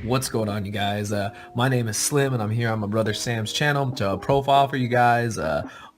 What's going on, you guys? My name is Slim, and I'm here on my brother Sam's channel to profile for you guys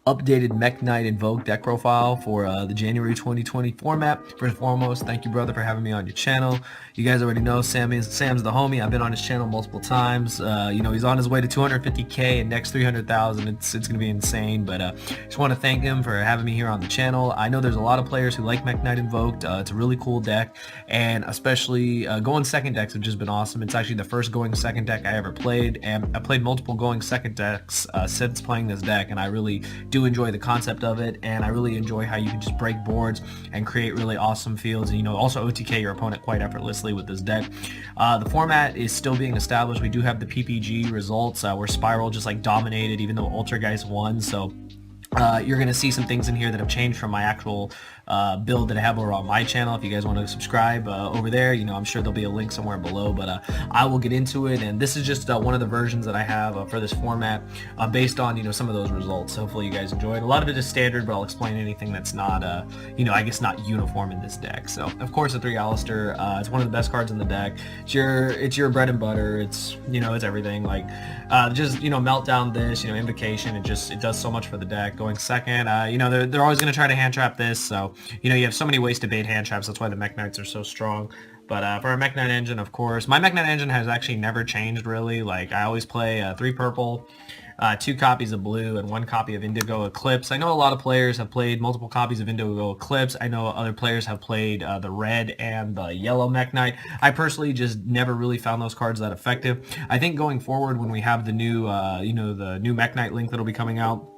updated MEKK-KNIGHT INVOKED deck profile for the January 2020 format. First and foremost, thank you, brother, for having me on your channel. You guys already know Sam's the homie. I've been on his channel multiple times. You know, he's on his way to 250K and next 300,000. It's gonna be insane. But just want to thank him for having me here on the channel. I know there's a lot of players who like MEKK-KNIGHT INVOKED. It's a really cool deck, and especially going second decks have just been awesome. It's actually the first going second deck I ever played, and I played multiple going second decks since playing this deck, and I really do enjoy the concept of it, and I really enjoy how you can just break boards and create really awesome fields, and also OTK your opponent quite effortlessly with this deck. The format is still being established. We do have the PPG results where Spiral just like dominated, even though Ultrageist won. So you're going to see some things in here that have changed from my actual build that I have over on my channel. If you guys want to subscribe over there, I'm sure there'll be a link somewhere below, but I will get into it. And this is just one of the versions that I have for this format based on some of those results. Hopefully you guys enjoy it. A lot of it is standard, but I'll explain anything that's not I guess not uniform in this deck. So of course the 3 Alistair, it's one of the best cards in the deck. It's your bread and butter. It's it's everything. Like just meltdown this, invocation. It does so much for the deck. Going second, they're always going to try to hand trap this, so you have so many ways to bait hand traps. That's why the MEKK-KNIGHTs are so strong. But for our MEKK-KNIGHT engine, of course, my MEKK-KNIGHT engine has actually never changed really. Like I always play 3 purple, 2 copies of blue, and 1 copy of Indigo Eclipse. I know a lot of players have played multiple copies of Indigo Eclipse. I know other players have played the red and the yellow MEKK-KNIGHT. I personally just never really found those cards that effective. I think going forward, when we have the new the new MEKK-KNIGHT link that'll be coming out,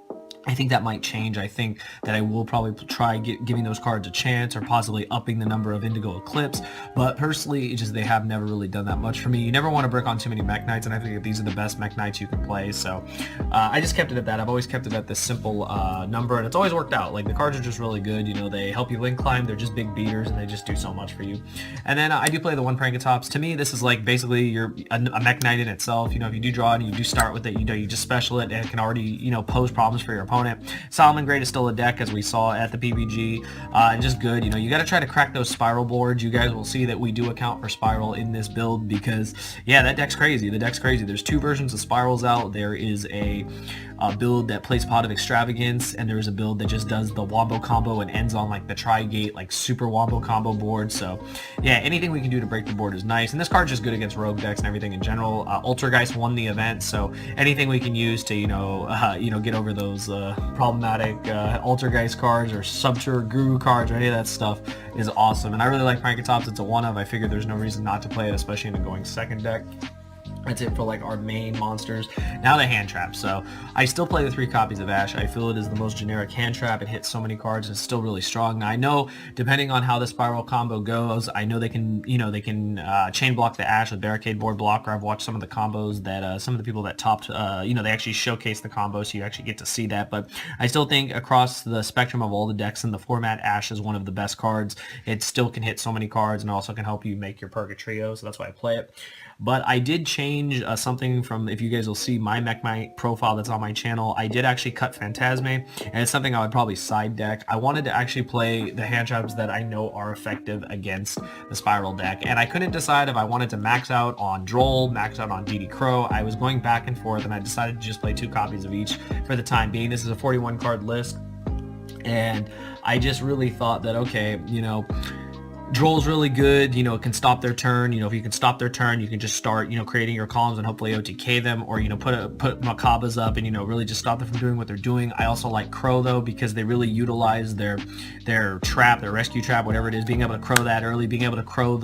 I think that might change. I think that I will probably try giving those cards a chance, or possibly upping the number of Indigo Eclipse. But personally, they have never really done that much for me. You never want to brick on too many MEKK-KNIGHTs, and I think that these are the best MEKK-KNIGHTs you can play. So I just kept it at that. I've always kept it at this simple number, and it's always worked out. Like the cards are just really good. They help you link climb. They're just big beaters, and they just do so much for you. And then I do play the 1 Prankatops. To me, this is like basically a MEKK-KNIGHT in itself. If you do draw it and you do start with it, you just special it, and it can already pose problems for your opponent. Salamangreat is still a deck, as we saw at the PBG, and just good. You got to try to crack those Spiral boards. You guys will see that we do account for Spiral in this build, because yeah, that deck's crazy. The deck's crazy. There's 2 versions of Spirals out. There is a build that plays Pot of Extravagance, and there's a build that just does the Wombo combo and ends on like the Tri-Gate, like super Wombo combo board. So yeah, anything we can do to break the board is nice, and this card's just good against rogue decks and everything in general. Ultrageist won the event, so anything we can use to get over those problematic Ultrageist cards or Subter Guru cards or any of that stuff is awesome. And I really like Prankatops. It's a 1-of. I figured there's no reason not to play it, especially in a going second deck. That's it for like our main monsters. Now the hand trap. So I still play the 3 copies of Ash. I feel it is the most generic hand trap. It hits so many cards. It's still really strong. Now I know, depending on how the Spiral combo goes, I know they can chain block the Ash with Barricade Board Blocker. I've watched some of the combos that some of the people that topped they actually showcase the combo, so you actually get to see that. But I still think across the spectrum of all the decks in the format, Ash is one of the best cards. It still can hit so many cards, and also can help you make your Purgatrio, so that's why I play it. But I did change something from, if you guys will see my MEKK-KNIGHT profile that's on my channel, I did actually cut Phantasme, and it's something I would probably side deck. I wanted to actually play the hand traps that I know are effective against the Spiral deck, and I couldn't decide if I wanted to max out on Droll, max out on DD Crow. I was going back and forth, and I decided to just play 2 copies of each for the time being. This is a 41 card list, and I just really thought that, okay, Droll's really good, it can stop their turn. If you can stop their turn, you can just start, creating your columns and hopefully OTK them, or, put Makabas up and, really just stop them from doing what they're doing. I also like Crow, though, because they really utilize their trap, their rescue trap, whatever it is, being able to Crow that early, being able to Crow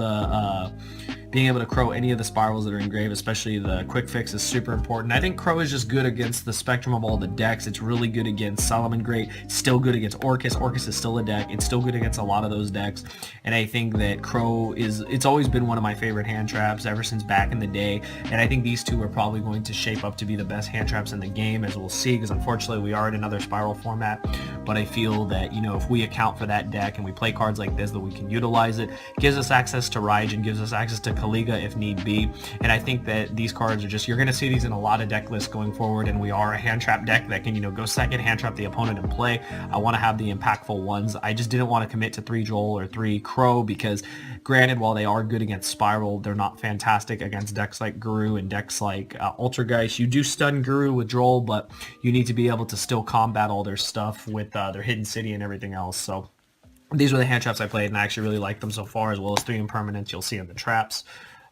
any of the Spirals that are engraved, especially the Quick Fix, is super important. I think Crow is just good against the spectrum of all the decks. It's really good against Salamangreat, still good against Orcus. Orcus is still a deck. It's still good against a lot of those decks, and I think that Crow it's always been one of my favorite hand traps ever since back in the day, and I think these 2 are probably going to shape up to be the best hand traps in the game, as we'll see, because unfortunately we are in another Spiral format. But I feel that, if we account for that deck and we play cards like this, that we can utilize it. Gives us access to Raijin, gives us access to Kaliga if need be. And I think that these cards are just, you're going to see these in a lot of deck lists going forward, and we are a hand trap deck that can, you know, go second, hand trap the opponent and play. I want to have the impactful ones. I just didn't want to commit to 3 Joel or 3 Crow because, granted, while they are good against Spiral, they're not fantastic against decks like Guru and decks like Ultrageist. You do stun Guru with Droll, but you need to be able to still combat all their stuff with their Hidden City and everything else. So these were the hand traps I played, and I actually really like them so far, as well as 3 impermanents you'll see in the traps.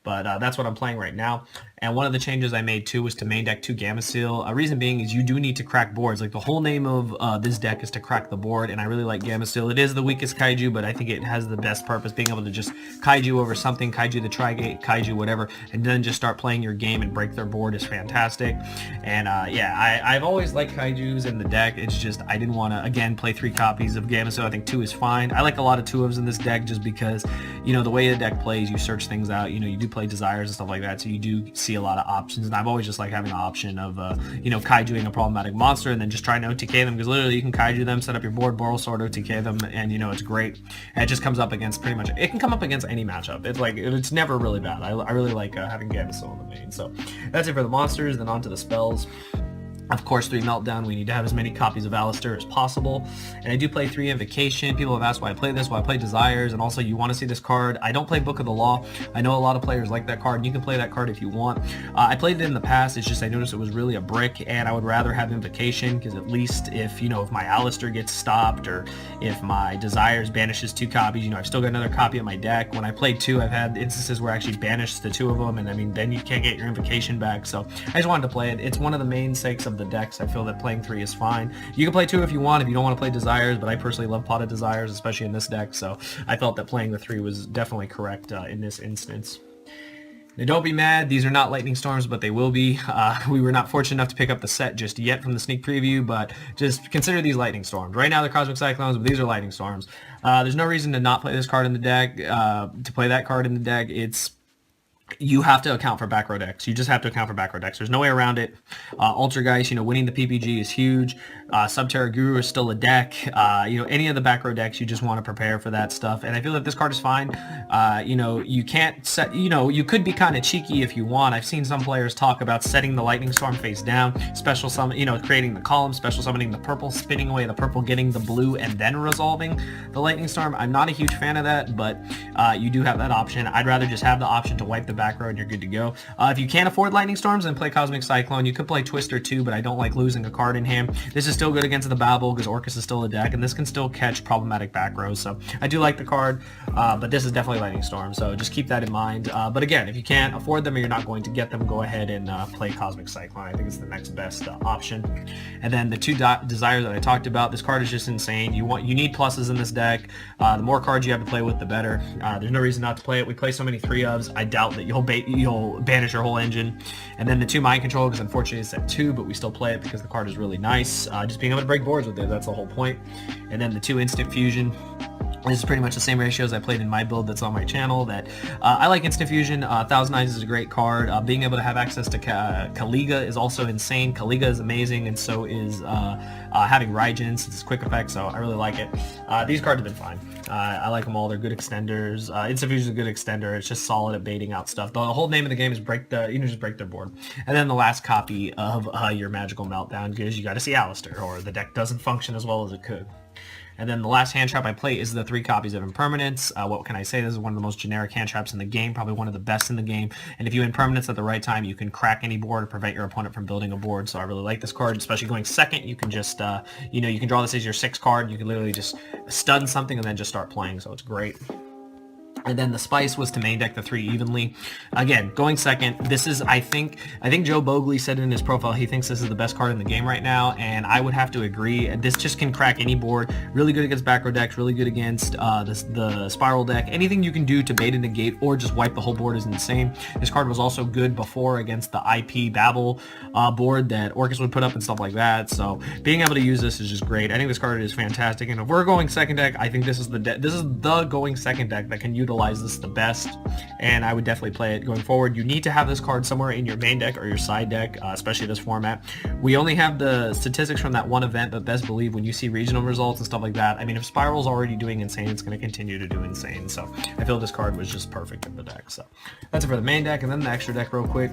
But that's what I'm playing right now. And one of the changes I made too was to main deck 2 Gamma Seal. A reason being is you do need to crack boards. Like, the whole name of this deck is to crack the board, and I really like Gamma Seal. It is the weakest kaiju, but I think it has the best purpose, being able to just kaiju over something, kaiju the Trigate, kaiju whatever, and then just start playing your game and break their board is fantastic. And yeah, I've always liked kaijus in the deck. It's just I didn't want to, again, play 3 copies of Gamma Seal. I think 2 is fine. I like a lot of 2-ofs in this deck just because, you know, the way the deck plays, you search things out. You know, you do play Desires and stuff like that, so you do see a lot of options, and I've always just liked having the option of you know, kaijuing a problematic monster and then just trying to OTK them, because literally you can kaiju them, set up your board, Boral Sword, OTK them, and you know, it's great. And it just comes up against pretty much, it can come up against any matchup. It's like, it's never really bad. I really like having Gamma Seal in the main. So that's it for the monsters. Then on to the spells. Of course, 3 Meltdown. We need to have as many copies of Alistair as possible. And I do play 3 Invocation. People have asked why I play this, why I play Desires, and also you want to see this card. I don't play Book of the Law. I know a lot of players like that card, and you can play that card if you want. I played it in the past. It's just I noticed it was really a brick, and I would rather have Invocation, because at least if, you know, if my Alistair gets stopped, or if my Desires banishes 2 copies, you know, I've still got another copy of my deck. When I played 2, I've had instances where I actually banished the 2 of them, and I mean, then you can't get your Invocation back. So I just wanted to play it. It's one of the main sakes of the decks. I feel that playing 3 is fine. You can play 2 if you want, if you don't want to play Desires, but I personally love Pot of Desires, especially in this deck, so I felt that playing the 3 was definitely correct in this instance. Now, don't be mad, these are not Lightning Storms, but they will be. We were not fortunate enough to pick up the set just yet from the sneak preview, but just consider these Lightning Storms. Right now they're Cosmic Cyclones, but these are Lightning Storms. There's no reason to not play this card in the deck. To play that card in the deck, you have to account for back row decks. You just have to account for back row decks. There's no way around it. Ultrageist, you know, winning the PPG is huge. Subterra Guru is still a deck. You know, any of the back row decks, you just want to prepare for that stuff. And I feel that this card is fine. You know, you can't set, you know, you could be kind of cheeky if you want. I've seen some players talk about setting the Lightning Storm face down, special summon, you know, creating the column, special summoning the purple, spinning away the purple, getting the blue, and then resolving the Lightning Storm. I'm not a huge fan of that, but you do have that option. I'd rather just have the option to wipe the back row and you're good to go. If you can't afford Lightning Storms, then play Cosmic Cyclone. You could play Twister too, but I don't like losing a card in hand. This is still good against the Babel because Orcus is still a deck, and this can still catch problematic back rows. So I do like the card, but this is definitely Lightning Storm, so just keep that in mind. But again, if you can't afford them or you're not going to get them, go ahead and play Cosmic Cyclone. I think it's the next best option. And then the 2 Desires that I talked about, this card is just insane. You need pluses in this deck. The more cards you have to play with, the better. There's no reason not to play it. We play so many 3-ofs. I doubt that you'll banish your whole engine. And then the 2 Mind Control, because unfortunately it's at 2, but we still play it because the card is really nice. Just being able to break boards with it, that's the whole point. And then the 2 Instant Fusion. This is pretty much the same ratios I played in my build that's on my channel. That I like Instant Fusion. Thousand Eyes is a great card. Being able to have access to Kaliga is also insane. Kaliga is amazing, and so is having Raijin, since it's quick effect, so I really like it. These cards have been fine. I like them all. They're good extenders. Instant Fusion is a good extender. It's just solid at baiting out stuff. The whole name of the game is just break their board. And then the last copy of your Magical Meltdown, because you got to see Alistair, or the deck doesn't function as well as it could. And then the last hand trap I play is the 3 copies of Impermanence. What can I say? This is one of the most generic hand traps in the game, probably one of the best in the game. And if you Impermanence at the right time, you can crack any board or prevent your opponent from building a board. So I really like this card, especially going second. You can just, you know, you can draw this as your 6th card. You can literally just stun something and then just start playing. So it's great. And then the spice was to main deck the 3 evenly. Again, going second, this is, I think Joe Bogley said in his profile he thinks this is the best card in the game right now, and I would have to agree. This just can crack any board. Really good against back row decks, really good against the Spiral deck. Anything you can do to bait and negate or just wipe the whole board is insane. This card was also good before against the IP Babel board that Orcus would put up and stuff like that, so being able to use this is just great. I think this card is fantastic, and if we're going second deck, I think this is the going second deck that can utilize utilize this the best, and I would definitely play it going forward. You need to have this card somewhere in your main deck or your side deck, especially this format. We only have the statistics from that one event, but best believe when you see regional results and stuff like that, I mean, if Spiral's already doing insane, it's going to continue to do insane. So I feel this card was just perfect in the deck. So that's it for the main deck, and then the extra deck real quick.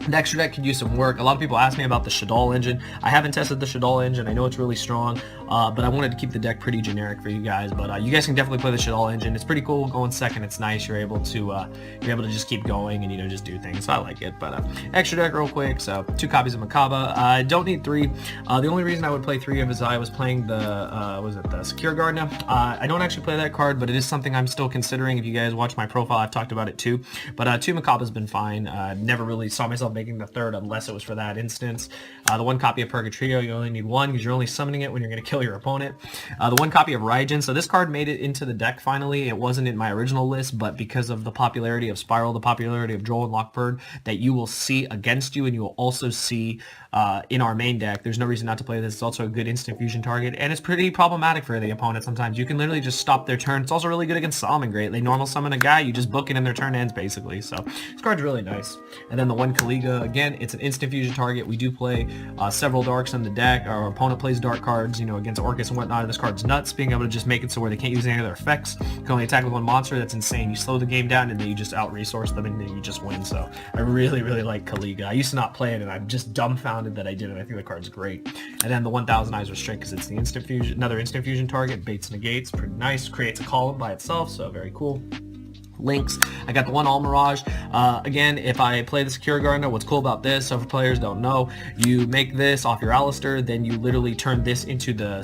The extra deck could use some work. A lot of people ask me about the Shaddoll engine. I haven't tested the Shaddoll engine. I know it's really strong, but I wanted to keep the deck pretty generic for you guys. But you guys can definitely play the Shaddoll engine. It's pretty cool. Going second, it's nice. You're able to just keep going and just do things. So I like it. But extra deck real quick. So 2 copies of MEKK-KNIGHT. I don't need 3. The only reason I would play 3 of is I was playing the Secure Gardener. I don't actually play that card, but it is something I'm still considering. If you guys watch my profile, I've talked about it too. But 2 MEKK-KNIGHT has been fine. Never really saw myself making the 3rd unless it was for that instance. The 1 copy of Purgatrio, you only need 1 because you're only summoning it when you're going to kill your opponent. The 1 copy of Raijin. So this card made it into the deck finally. It wasn't in my original list, but because of the popularity of Spiral, the popularity of Joel and Lockbird, that you will see against you, and you will also see in our main deck. There's no reason not to play this. It's also a good instant fusion target, and it's pretty problematic for the opponent sometimes. You can literally just stop their turn. It's also really good against Summon Great. They normal summon a guy, you just book it and their turn ends basically. So this card's really nice. And then the 1 Kaliga, again, it's an instant fusion target. We do play several darks in the deck. Our opponent plays dark cards, against Orcus and whatnot. And this card's nuts, being able to just make it so where they can't use any of their effects. You can only attack with 1 monster. That's insane. You slow the game down and then you just out-resource them and then you just win. So I really, really like Kaliga. I used to not play it and I'm just dumbfounded that I did it. I think the card's great. And then the 1000 Eyes Restrict because it's the instant fusion, another instant fusion target. Baits negates, pretty nice. Creates a column by itself, so very cool. Links. I got the 1 All Mirage. Again, if I play the Secure Gardener, what's cool about this, so for players don't know, you make this off your Alistair, then you literally turn this into the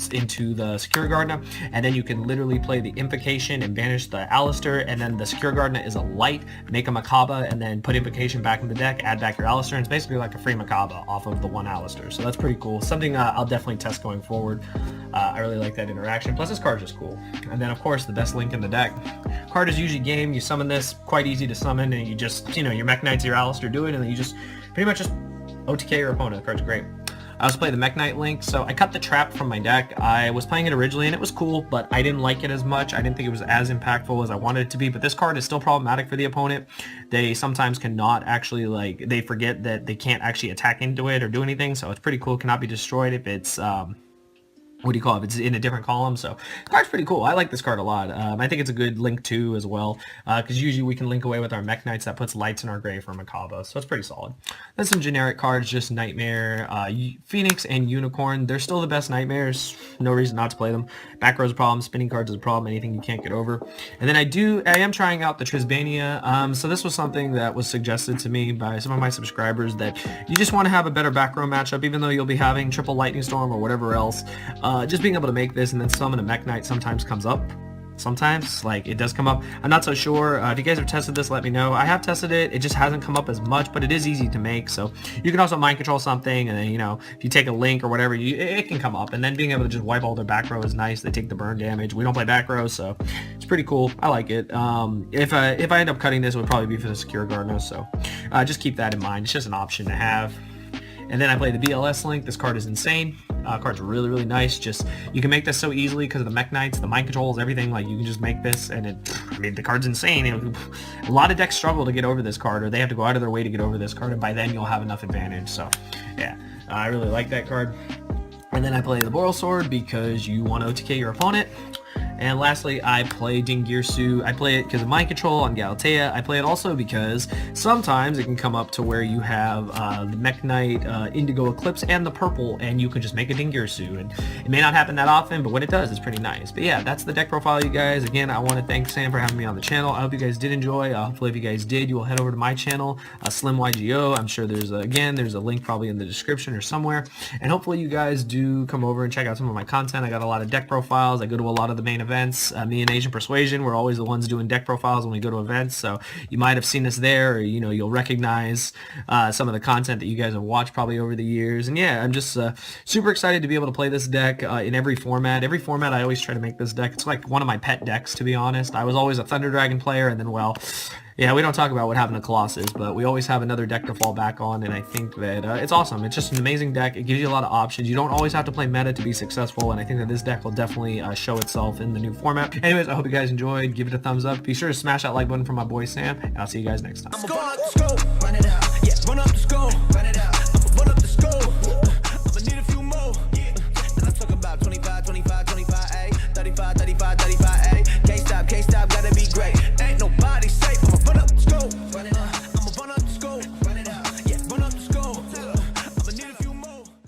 Secure Gardener, and then you can literally play the Invocation and banish the Alistair, and then the Secure Gardener is a light, make a MEKK-KNIGHT, and then put Invocation back in the deck, add back your Alistair, and it's basically like a free MEKK-KNIGHT off of the 1 Alistair. So that's pretty cool. Something I'll definitely test going forward. I really like that interaction. Plus this card's just cool. And then of course the best link in the deck. Card is usually game. You summon this, quite easy to summon, and you just, your MEKK-KNIGHTs, your Alistair do it, and then you just pretty much just OTK your opponent. The card's great. I also play the MEKK-KNIGHT link, so I cut the trap from my deck. I was playing it originally and it was cool, but I didn't like it as much. I didn't think it was as impactful as I wanted it to be, but this card is still problematic for the opponent. They sometimes cannot actually, they forget that they can't actually attack into it or do anything, so it's pretty cool. It cannot be destroyed if it's, what do you call it? It's in a different column, so the card's pretty cool. I like this card a lot. I think it's a good link too as well, because usually we can link away with our MEKK-KNIGHTs that puts lights in our grave for MEKK-KNIGHT, so it's pretty solid. Then some generic cards, just Nightmare, Phoenix, and Unicorn. They're still the best Nightmares. No reason not to play them. Back row's a problem. Spinning cards is a problem. Anything you can't get over. And then I am trying out the Trisbania. So this was something that was suggested to me by some of my subscribers, that you just want to have a better back row matchup, even though you'll be having triple Lightning Storm or whatever else. Just being able to make this and then summon a MEKK-KNIGHT sometimes comes up. Sometimes, it does come up. I'm not so sure. If you guys have tested this, let me know. I have tested it. It just hasn't come up as much, but it is easy to make. So you can also mind control something, and then, if you take a link or whatever, it can come up. And then being able to just wipe all their back row is nice. They take the burn damage. We don't play back row, so it's pretty cool. I like it. If I end up cutting this, it would probably be for the Secure Gardener, so just keep that in mind. It's just an option to have. And then I play the BLS link. This card is insane. Card's really, really nice. Just, you can make this so easily because of the MEKK-KNIGHTs, the mind controls, everything. You can just make this, and the card's insane. A lot of decks struggle to get over this card, or they have to go out of their way to get over this card, and by then you'll have enough advantage. So, yeah, I really like that card. And then I play the Boral Sword because you want to OTK your opponent. And lastly, I play Dingirsu. I play it because of mind control on Galatea. I play it also because sometimes it can come up to where you have the MEKK-KNIGHT Indigo Eclipse and the purple, and you can just make a Dingirsu. And it may not happen that often, but when it does, it's pretty nice. But yeah, that's the deck profile, you guys. Again, I want to thank Sam for having me on the channel. I hope you guys did enjoy. Hopefully, if you guys did, you will head over to my channel, SlimYGO. I'm sure there's a link probably in the description or somewhere. And hopefully, you guys do come over and check out some of my content. I got a lot of deck profiles. I go to a lot of the main events. Me and Asian Persuasion, we're always the ones doing deck profiles when we go to events, so you might have seen us there, or you'll recognize some of the content that you guys have watched probably over the years. And yeah, I'm just super excited to be able to play this deck in every format. Every format I always try to make this deck. It's like one of my pet decks, to be honest. I was always a Thunder Dragon player, and then, well, Yeah, we don't talk about what happened to Colossus, but we always have another deck to fall back on, and I think that it's awesome. It's just an amazing deck. It gives you a lot of options. You don't always have to play meta to be successful, and I think that this deck will definitely show itself in the new format. Anyways, I hope you guys enjoyed. Give it a thumbs up. Be sure to smash that like button for my boy Sam, and I'll see you guys next time. Run up the scope, run it out, yeah, run up the scope.